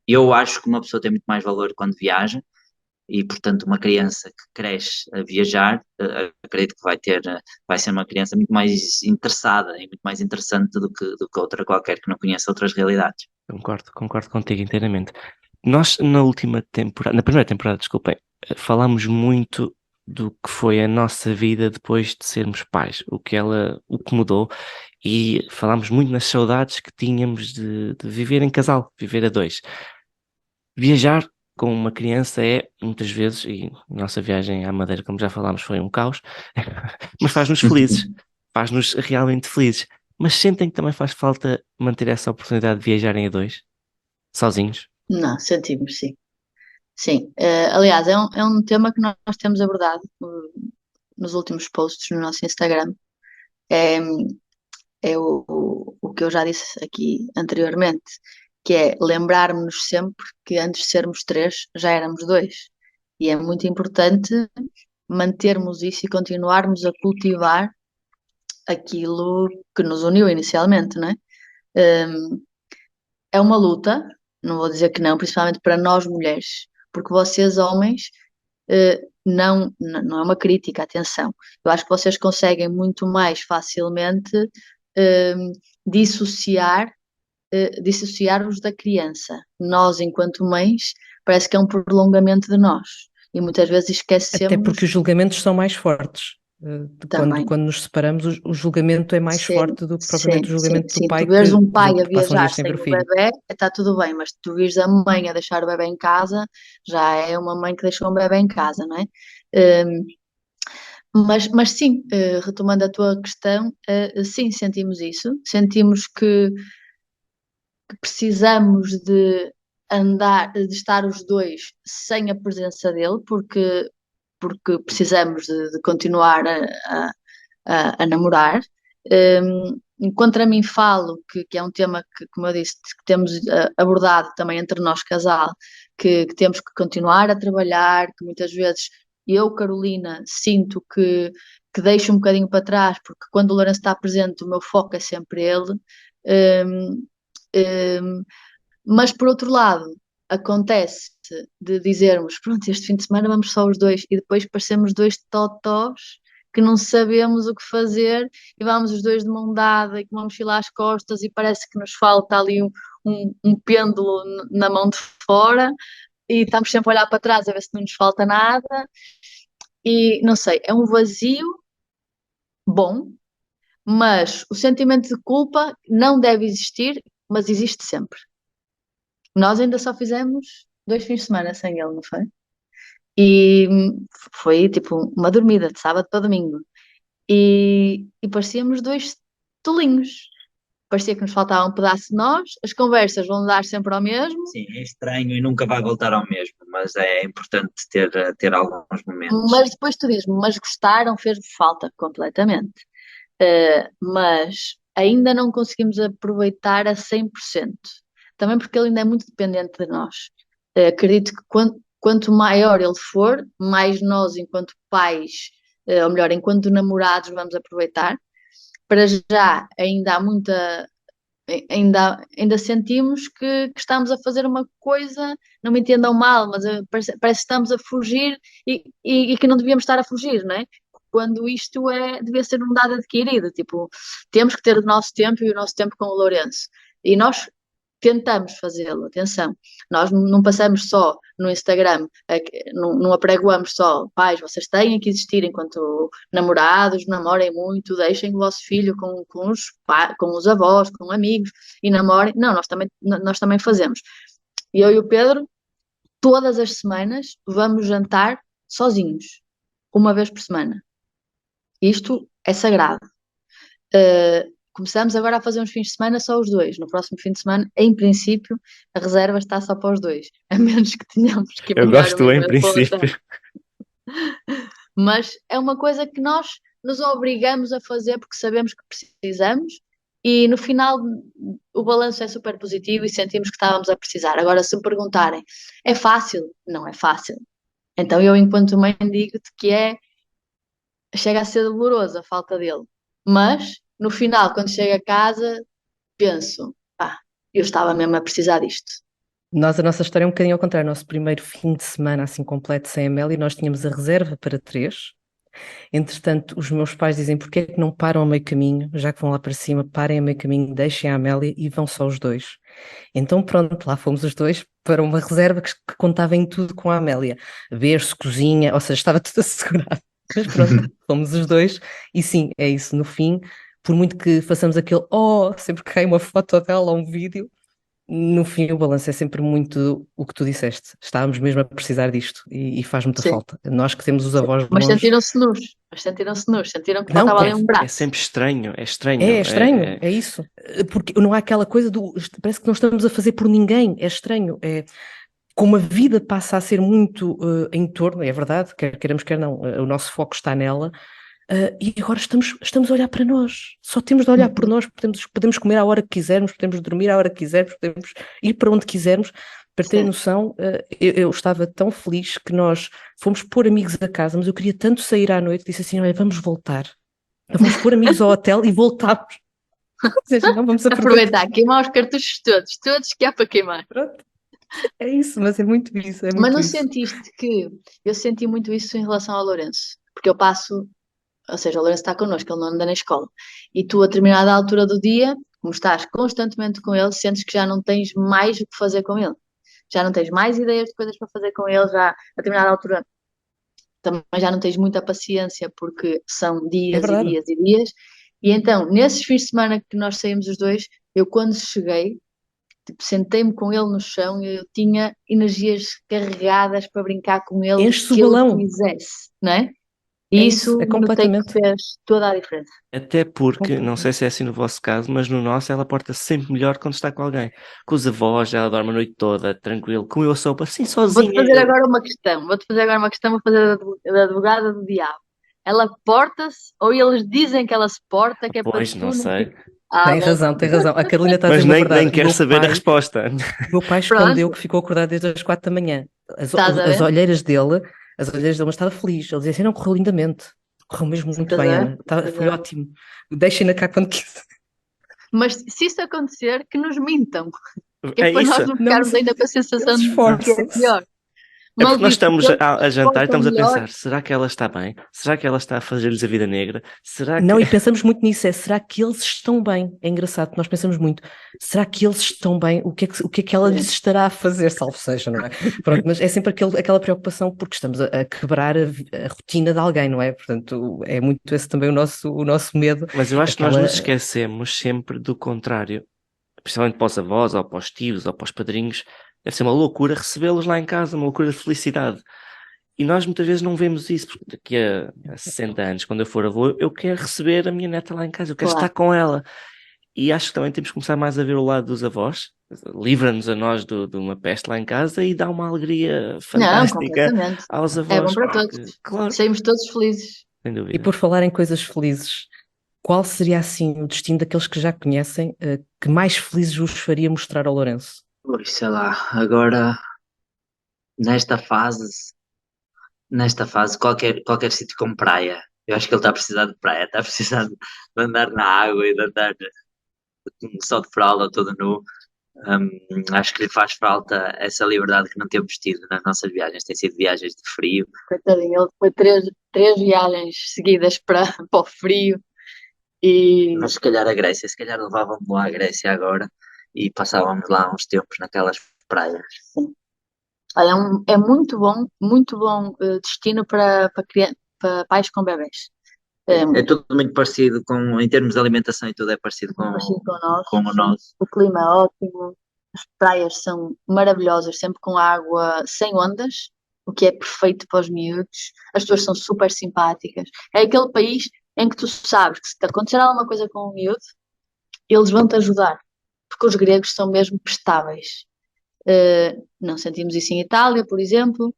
eu acho que uma pessoa tem muito mais valor quando viaja e, portanto, uma criança que cresce a viajar, acredito que vai ser uma criança muito mais interessada e muito mais interessante do que outra qualquer que não conheça outras realidades. Concordo contigo inteiramente. Nós, na última temporada, na primeira temporada, desculpem, falámos muito do que foi a nossa vida depois de sermos pais, o que mudou, e falámos muito nas saudades que tínhamos de viver em casal, viver a dois. Viajar com uma criança é, muitas vezes, e a nossa viagem à Madeira, como já falámos, foi um caos, mas faz-nos felizes, faz-nos realmente felizes. Mas sentem que também faz falta manter essa oportunidade de viajarem a dois, sozinhos? Não, sentimos, sim. Sim. Aliás, é um tema que nós temos abordado nos últimos posts no nosso Instagram. É, é o que eu já disse aqui anteriormente, que é lembrarmos-nos sempre que antes de sermos três já éramos dois. E é muito importante mantermos isso e continuarmos a cultivar aquilo que nos uniu inicialmente, não é? é uma luta, não vou dizer que não, principalmente para nós mulheres, porque vocês homens, não é uma crítica, atenção, eu acho que vocês conseguem muito mais facilmente eh, dissociar, dissociar-vos da criança. Nós, enquanto mães, parece que é um prolongamento de nós, e muitas vezes Até porque os esquecemos julgamentos são mais fortes. também. Quando nos separamos, o julgamento é mais Sim, forte do que sim, propriamente o sim, julgamento do sim. Tu pai vês que, um por pai a exemplo, passa uns viajar dias sem sem ver o o filho. bebé, está tudo bem, mas tu vires a mãe a deixar o bebé em casa, já é uma mãe que deixou um bebé em casa, não é? Hum, mas sim, retomando a tua questão, sim, sentimos isso, sentimos que precisamos de andar, de estar os dois sem a presença dele, porque precisamos de continuar a namorar. Contra mim falo, que é um tema que, como eu disse, que temos abordado também entre nós, casal, que temos que continuar a trabalhar, que muitas vezes eu, Carolina, sinto que deixo um bocadinho para trás, porque quando o Lourenço está presente, o meu foco é sempre ele. Um, um, mas por outro lado, acontece de dizermos, pronto, este fim de semana vamos só os dois, e depois parecemos dois totós que não sabemos o que fazer e vamos os dois de mão dada e com uma mochila às costas e parece que nos falta ali um pêndulo na mão de fora e estamos sempre a olhar para trás a ver se não nos falta nada e não sei, é um vazio bom, mas o sentimento de culpa não deve existir, mas existe sempre. Nós ainda só fizemos 2 fins de semana sem ele, não foi? E foi tipo uma dormida de sábado para domingo. E parecíamos dois tolinhos. Parecia que nos faltava um pedaço de nós, as conversas vão dar sempre ao mesmo, Sim, é estranho e nunca vai voltar ao mesmo, mas é importante ter alguns momentos, mas sim. depois tu dizes, mas gostaram, fez-vos falta completamente. Mas ainda não conseguimos aproveitar a 100%. Também porque ele ainda é muito dependente de nós. Acredito que quanto maior ele for, mais nós, enquanto pais, ou melhor, enquanto namorados, vamos aproveitar. Para já, ainda há muita. Ainda sentimos que estamos a fazer uma coisa, não me entendam mal, mas parece que estamos a fugir e que não devíamos estar a fugir, não é? Quando isto devia ser um dado adquirido, tipo, temos que ter o nosso tempo e o nosso tempo com o Lourenço. E nós tentamos fazê-lo, atenção. Nós não passamos só no Instagram, não apregoamos só, pais, vocês têm que existir enquanto namorados, namorem muito, deixem o vosso filho com os avós, com amigos e namorem. Não, nós também fazemos. Eu e o Pedro, todas as semanas, vamos jantar sozinhos, uma vez por semana. Isto é sagrado. Começamos agora a fazer uns fins de semana só os dois. No próximo fim de semana, em princípio, a reserva está só para os dois, a menos que tenhamos que Eu mandar um gosto em e-mail para o hotel. princípio. Mas é uma coisa que nós nos obrigamos a fazer porque sabemos que precisamos e no final o balanço é super positivo e sentimos que estávamos a precisar. Agora, se me perguntarem, é fácil? Não é fácil. Então eu, enquanto mãe, digo-te que chega a ser doloroso a falta dele. Mas, no final, quando chego a casa, penso, eu estava mesmo a precisar disto. A nossa história é um bocadinho ao contrário. Nosso primeiro fim de semana assim completo sem a Amélia, nós tínhamos a reserva para 3. Entretanto, os meus pais dizem, porque é que não param a meio caminho, já que vão lá para cima, parem a meio caminho, deixem a Amélia e vão só os dois. Então pronto, lá fomos os dois para uma reserva que contava em tudo com a Amélia. Berço, cozinha, ou seja, estava tudo assegurado. Mas pronto, fomos os dois e sim, é isso, no fim, por muito que façamos aquele sempre que cai uma foto dela ou um vídeo, no fim o balanço é sempre muito o que tu disseste. Estávamos mesmo a precisar disto e faz muita Sim, falta. Nós que temos os sim. avós Mas longe, sentiram que não, faltava ali um É braço. sempre estranho, é estranho. é estranho, é isso. Porque não há aquela coisa parece que não estamos a fazer por ninguém, é estranho. Como a vida passa a ser muito em torno, é verdade, quer queiramos, quer não, o nosso foco está nela, e agora estamos a olhar para nós, só temos de olhar por Uhum. nós, podemos comer à hora que quisermos, podemos dormir à hora que quisermos, podemos ir para onde quisermos. Para terem Sim. noção, eu estava tão feliz que nós fomos pôr amigos a casa, mas eu queria tanto sair à noite, disse assim, olha, vamos voltar, vamos pôr amigos ao hotel e voltámos. Ou seja, não vamos aproveitar. Aproveitar, queimar os cartuchos todos que há para queimar. Pronto. É isso, mas é muito isso, é Mas muito não isso. sentiste que eu senti muito isso em relação ao Lourenço, porque eu passo, ou seja, o Lourenço está connosco, ele não anda na escola, e tu a determinada altura do dia, como estás constantemente com ele, sentes que já não tens mais o que fazer com ele, já não tens mais ideias de coisas para fazer com ele, já a determinada altura também já não tens muita paciência porque são É dias e verdade. dias e dias, e então nesses fins de semana que nós saímos os dois, eu quando cheguei tipo, sentei-me com ele no chão e eu tinha energias carregadas para brincar com ele, o Enche o que ele balão. quisesse, não é? É E isso, isso é notei que completamente. fez toda a diferença. Até porque, não sei Completamente. se é assim no vosso caso, mas no nosso ela porta-se sempre melhor quando está com alguém. Com os avós, ela dorme a noite toda, tranquilo. Com eu sou assim Vou-te sozinha. fazer agora uma questão, vou-te fazer agora uma questão, vou fazer da advogada do diabo. Ela porta-se ou eles dizem que ela se porta, que é para Pois, não tu não sei. ficar. Ah, Tem bom, razão, tem razão. A Carolina está a dizer Mas uma nem verdade. quero saber a resposta. O meu pai escondeu pronto, que ficou acordado desde as 4 da manhã. estás a As ver? olheiras dele, mas estava feliz. Ele dizia assim, não, correu lindamente. Correu mesmo muito Estás a bem, ver? Ana. Estás a Foi ver? ótimo. Deixem-na cá quando quiser. Mas se isso acontecer, que nos mintam, que é É para isso. nós não Não, ficarmos mas ainda com a eles sensação de que é esforçam-se. pior. É porque nós Maldito, estamos porque eles a se jantar e portam estamos a melhor. pensar: será que ela está bem? Será que ela está a fazer-lhes a vida negra? Será que. Não, e pensamos muito nisso, será que eles estão bem? É engraçado, nós pensamos muito, será que eles estão bem? O que é que ela lhes estará a fazer, salvo seja, não é? Pronto, mas é sempre aquela preocupação porque estamos a quebrar a rotina de alguém, não é? Portanto, é muito esse também o nosso medo, Mas eu acho que nós aquela... nos esquecemos sempre do contrário. Principalmente para os avós, ou para os tios, ou para os padrinhos. Deve ser uma loucura recebê-los lá em casa, uma loucura de felicidade. E nós muitas vezes não vemos isso, porque daqui a 60 anos, quando eu for avô, eu quero receber a minha neta lá em casa, eu quero estar Claro. com ela. E acho que também temos que começar mais a ver o lado dos avós. Livra-nos a nós de uma peste lá em casa e dá uma alegria Não, fantástica completamente. aos É bom avós, para todos. porque, claro, Saímos todos felizes. sem E dúvida. por falar em coisas felizes, qual seria assim o destino daqueles que já conhecem, que mais felizes vos faria mostrar ao Lourenço? Ui, sei lá, agora nesta fase, nesta fase, qualquer sítio com praia. Eu acho que ele está a precisar de praia, está a precisar de andar na água e de andar só de fralda, todo nu. Acho que lhe faz falta essa liberdade que não temos tido nas nossas viagens. Tem sido viagens de frio. Coitadinho, ele foi três viagens seguidas para o frio e Mas se calhar a Grécia, se calhar levávamos lá à Grécia agora e passávamos lá uns tempos naquelas praias. sim. Olha, é muito bom destino para pais com bebés. É tudo muito parecido em termos de alimentação e tudo é parecido Muito parecido com nós. com o nosso. O clima é ótimo, as praias são maravilhosas, sempre com água sem ondas, o que é perfeito para os miúdos. As pessoas são super simpáticas. É aquele país em que tu sabes que se te acontecer alguma coisa com o miúdo, eles vão te ajudar, porque os gregos são mesmo prestáveis. Não sentimos isso em Itália, por exemplo.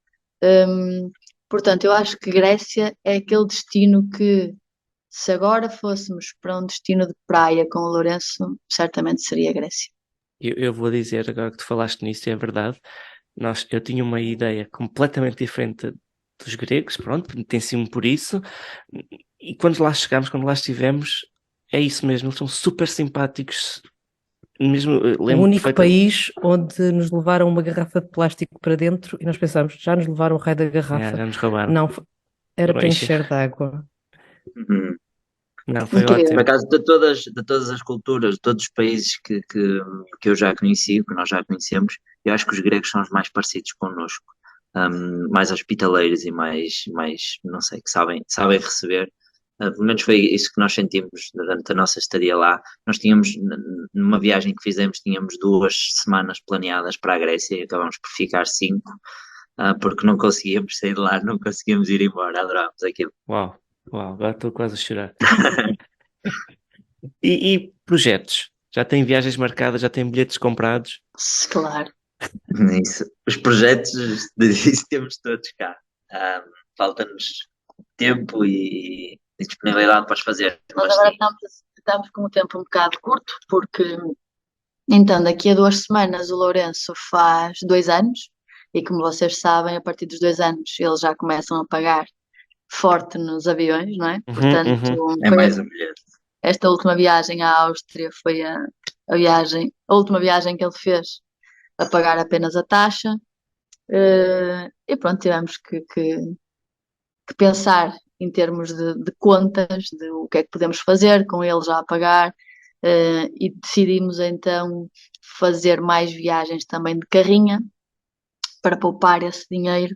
Portanto, eu acho que Grécia é aquele destino que, se agora fôssemos para um destino de praia com o Lourenço, certamente seria Grécia. Eu vou dizer, agora que tu falaste nisso, e é verdade, eu tinha uma ideia completamente diferente dos gregos, pronto, pentenciam-me por isso, e quando lá chegámos, quando lá estivemos, é isso mesmo, eles são super simpáticos, mesmo, O lembro único perfeitamente. país onde nos levaram uma garrafa de plástico para dentro e nós pensámos, já nos levaram o raio da garrafa. Já nos roubaram. Não, era para Encher. encher de água. Uhum. Não, foi Incrível. Por ótimo. acaso, de todas as culturas, de todos os países que eu já conheci, que nós já conhecemos, eu acho que os gregos são os mais parecidos connosco. Mais hospitaleiros e mais, não sei, que sabem receber. Pelo menos foi isso que nós sentimos durante a nossa estadia lá. Nós tínhamos, numa viagem que fizemos, tínhamos 2 semanas planeadas para a Grécia e acabamos por ficar 5, porque não conseguíamos sair de lá, não conseguíamos ir embora, adorámos aquilo. Uau, agora estou quase a chorar. E projetos? Já tem viagens marcadas, já tem bilhetes comprados? Claro. Isso. Os projetos, isso temos todos cá. Falta-nos tempo e disponibilidade para os fazer, Nós mas agora sim. estamos com o tempo um bocado curto, porque então daqui a 2 semanas o Lourenço faz 2 anos, e como vocês sabem, a partir dos 2 anos eles já começam a pagar forte nos aviões, não é? Portanto, É mais um bilhete. esta última viagem à Áustria foi a última viagem que ele fez a pagar apenas a taxa. E pronto, tivemos que pensar em termos de contas, de o que é que podemos fazer com ele já a pagar, e decidimos então fazer mais viagens também de carrinha para poupar esse dinheiro.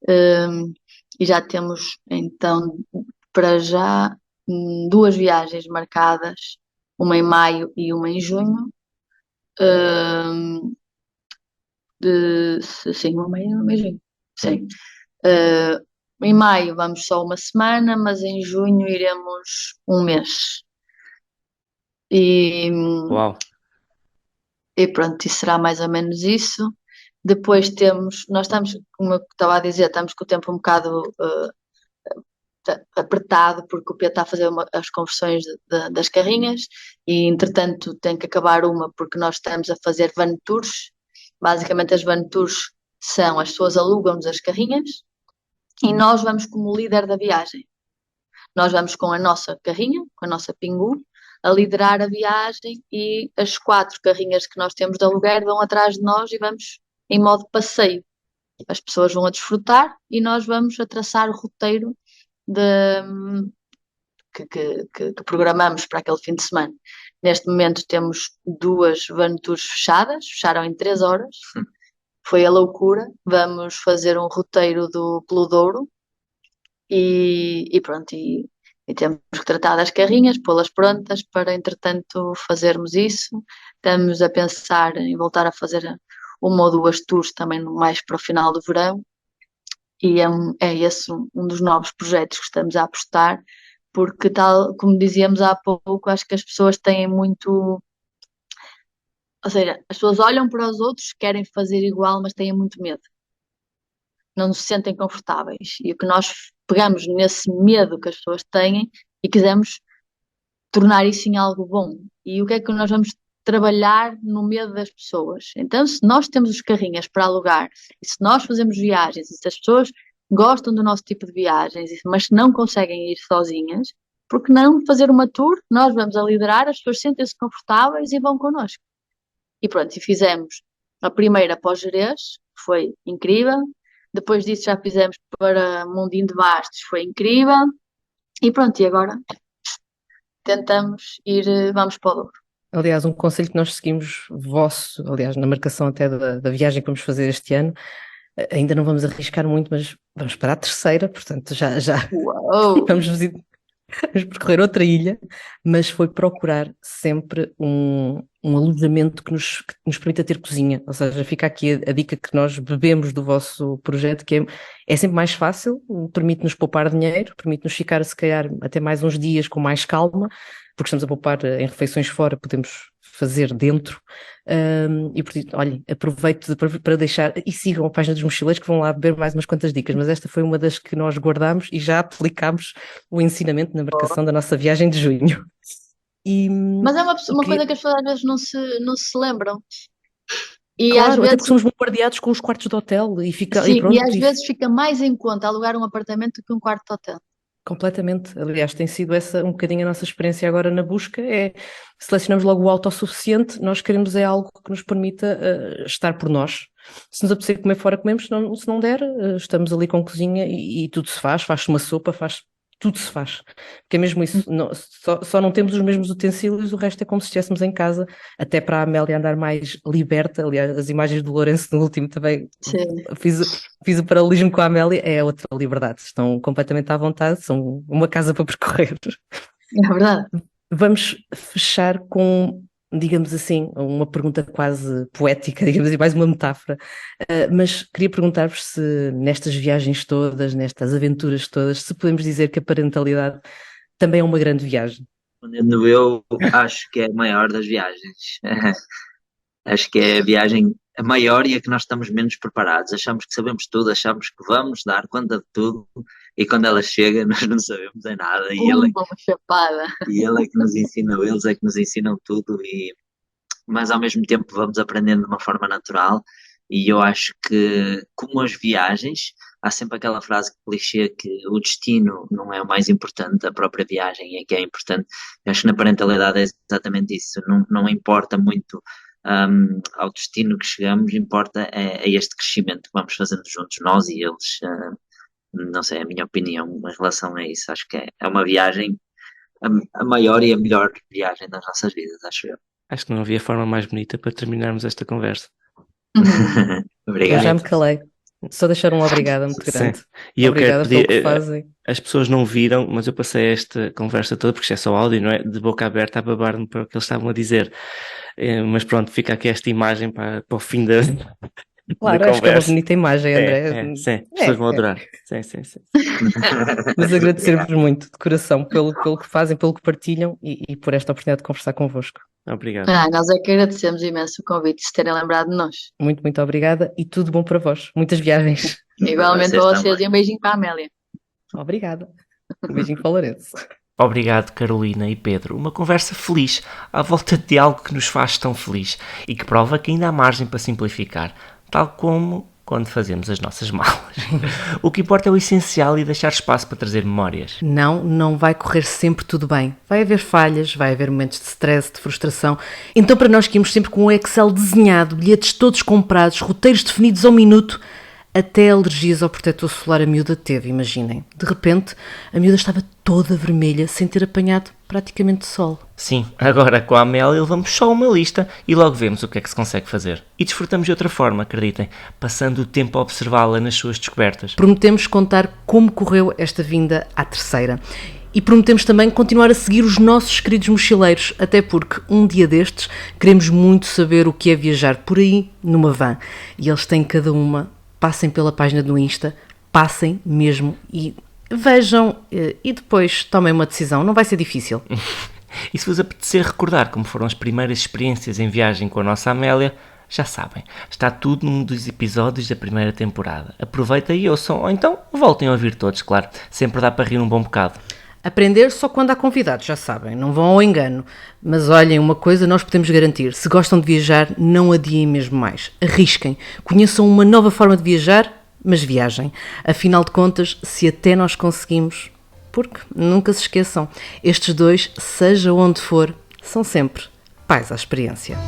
E já temos então para já 2 viagens marcadas, uma em maio e uma em junho. Sim, uma em maio e uma em junho. Sim. Em maio vamos só uma semana, mas em junho iremos um mês. E, Uau! e pronto, e será mais ou menos isso. Depois nós estamos, como eu estava a dizer, estamos com o tempo um bocado apertado, porque o Pedro está a fazer as conversões das carrinhas e, entretanto, tem que acabar uma porque nós estamos a fazer van tours. Basicamente, as van tours são as pessoas alugam-nos as carrinhas e nós vamos como líder da viagem. Nós vamos com a nossa carrinha, com a nossa Pingu, a liderar a viagem e as 4 carrinhas que nós temos de aluguer vão atrás de nós e vamos em modo passeio. As pessoas vão a desfrutar e nós vamos a traçar o roteiro de, que programamos para aquele fim de semana. Neste momento temos 2 van tours fechadas, fecharam em 3 horas. Foi a loucura. Vamos fazer um roteiro pelo Douro e pronto, e temos que tratar das carrinhas, pô-las prontas para, entretanto, fazermos isso. Estamos a pensar em voltar a fazer 1 ou 2 tours também mais para o final do verão. E é esse um dos novos projetos que estamos a apostar, porque tal como dizíamos há pouco, acho que as pessoas têm muito, ou seja, as pessoas olham para os outros, querem fazer igual, mas têm muito medo, não se sentem confortáveis. E o que nós pegamos nesse medo que as pessoas têm e quisemos tornar isso em algo bom. E o que é que nós vamos trabalhar no medo das pessoas? Então, se nós temos os carrinhas para alugar, e se nós fazemos viagens, e se as pessoas gostam do nosso tipo de viagens, mas não conseguem ir sozinhas, por que não fazer uma tour? Nós vamos a liderar, as pessoas sentem-se confortáveis e vão connosco. E pronto, e fizemos a primeira para o Gerês, que foi incrível. Depois disso já fizemos para Mundinho de Bastos, foi incrível. E pronto, e agora tentamos vamos para o Douro. Aliás, um conselho que nós seguimos vosso, aliás, na marcação até da viagem que vamos fazer este ano, ainda não vamos arriscar muito, mas vamos para a terceira, portanto já Uau! vamos percorrer outra ilha, mas foi procurar sempre um alojamento que nos permita ter cozinha. Ou seja, fica aqui a dica que nós bebemos do vosso projeto, que é sempre mais fácil, permite-nos poupar dinheiro, permite-nos ficar, se calhar, até mais uns dias com mais calma, porque estamos a poupar em refeições fora, podemos fazer dentro. E portanto, olhem, aproveito para deixar, e sigam a página dos mochileiros que vão lá beber mais umas quantas dicas, mas esta foi uma das que nós guardámos e já aplicámos o ensinamento na marcação da nossa viagem de junho. Mas é uma coisa que as pessoas às vezes não se lembram. E claro, às até vezes, porque somos bombardeados com os quartos de hotel e fica sim, e pronto, e às vezes fica mais em conta alugar um apartamento do que um quarto de hotel. completamente. Aliás, tem sido essa um bocadinho a nossa experiência agora na busca, selecionamos logo o autossuficiente, nós queremos algo que nos permita estar por nós. Se nos apetecer comer fora, comemos, se não der, estamos ali com cozinha e tudo se faz-se uma sopa, tudo se faz. Porque é mesmo isso, só não temos os mesmos utensílios, o resto é como se estivéssemos em casa, até para a Amélia andar mais liberta. Aliás, as imagens do Lourenço no último também, fiz o paralelismo com a Amélia, é outra liberdade, estão completamente à vontade, são uma casa para percorrer. É verdade. Vamos fechar com, digamos assim, uma pergunta quase poética, digamos assim, mais uma metáfora. Mas queria perguntar-vos se nestas viagens todas, nestas aventuras todas, se podemos dizer que a parentalidade também é uma grande viagem. Respondendo eu, acho que é a maior das viagens. Acho que é a viagem a maior e a que nós estamos menos preparados. Achamos que sabemos tudo, achamos que vamos dar conta de tudo e quando ela chega nós não sabemos é nada. Uma chapada. E ele é que nos ensina, eles é que nos ensinam tudo, mas ao mesmo tempo vamos aprendendo de uma forma natural. E eu acho que, como as viagens, há sempre aquela frase clichê que o destino não é o mais importante, a própria viagem é que é importante. Eu acho que na parentalidade é exatamente isso, não importa muito ao destino que chegamos, importa é este crescimento que vamos fazendo juntos, nós e eles. Não sei, é a minha opinião em relação a isso. Acho que é uma viagem, a maior e a melhor viagem das nossas vidas, acho eu. Acho que não havia forma mais bonita para terminarmos esta conversa. Obrigado. Eu já me calei. Só deixar um obrigada muito grande. Sim. E eu quero Obrigada pelo pedir, que fazem. as pessoas não viram, mas eu passei esta conversa toda, porque isto é só áudio, não é? De boca aberta a babar-me para o que eles estavam a dizer. Mas pronto, fica aqui esta imagem para o fim da Claro, acho que é uma bonita imagem, André. Sim, as pessoas vão adorar. Sim. Mas agradecer-vos muito, de coração, pelo que fazem, pelo que partilham e por esta oportunidade de conversar convosco. Obrigado. Nós é que agradecemos imenso o convite e se terem lembrado de nós. Muito, muito obrigada e tudo bom para vós. Muitas viagens. Igualmente para vocês e um beijinho para a Amélia. Obrigada. Um beijinho para o Lourenço. Obrigado, Carolina e Pedro. Uma conversa feliz, à volta de algo que nos faz tão feliz e que prova que ainda há margem para simplificar, tal como quando fazemos as nossas malas. O que importa é o essencial e deixar espaço para trazer memórias. Não vai correr sempre tudo bem. Vai haver falhas, vai haver momentos de stress, de frustração. Então, para nós que íamos sempre com um Excel desenhado, bilhetes todos comprados, roteiros definidos ao minuto, até alergias ao protetor solar a miúda teve, imaginem. De repente, a miúda estava toda vermelha, sem ter apanhado praticamente sol. Sim, agora com a Amélia levamos só uma lista e logo vemos o que é que se consegue fazer. E desfrutamos de outra forma, acreditem, passando o tempo a observá-la nas suas descobertas. Prometemos contar como correu esta vinda à terceira. E prometemos também continuar a seguir os nossos queridos mochileiros, até porque um dia destes queremos muito saber o que é viajar por aí numa van. E eles têm cada uma. Passem pela página do Insta, passem mesmo e vejam e depois tomem uma decisão, não vai ser difícil. E se vos apetecer recordar como foram as primeiras experiências em viagem com a nossa Amélia, já sabem, está tudo num dos episódios da primeira temporada. Aproveitem e ouçam, ou então voltem a ouvir todos, claro, sempre dá para rir um bom bocado. Aprender só quando há convidados, já sabem, não vão ao engano. Mas olhem, uma coisa nós podemos garantir, se gostam de viajar, não adiem mesmo mais. Arrisquem, conheçam uma nova forma de viajar, mas viajem. Afinal de contas, se até nós conseguimos, porque nunca se esqueçam, estes dois, seja onde for, são sempre pais à experiência.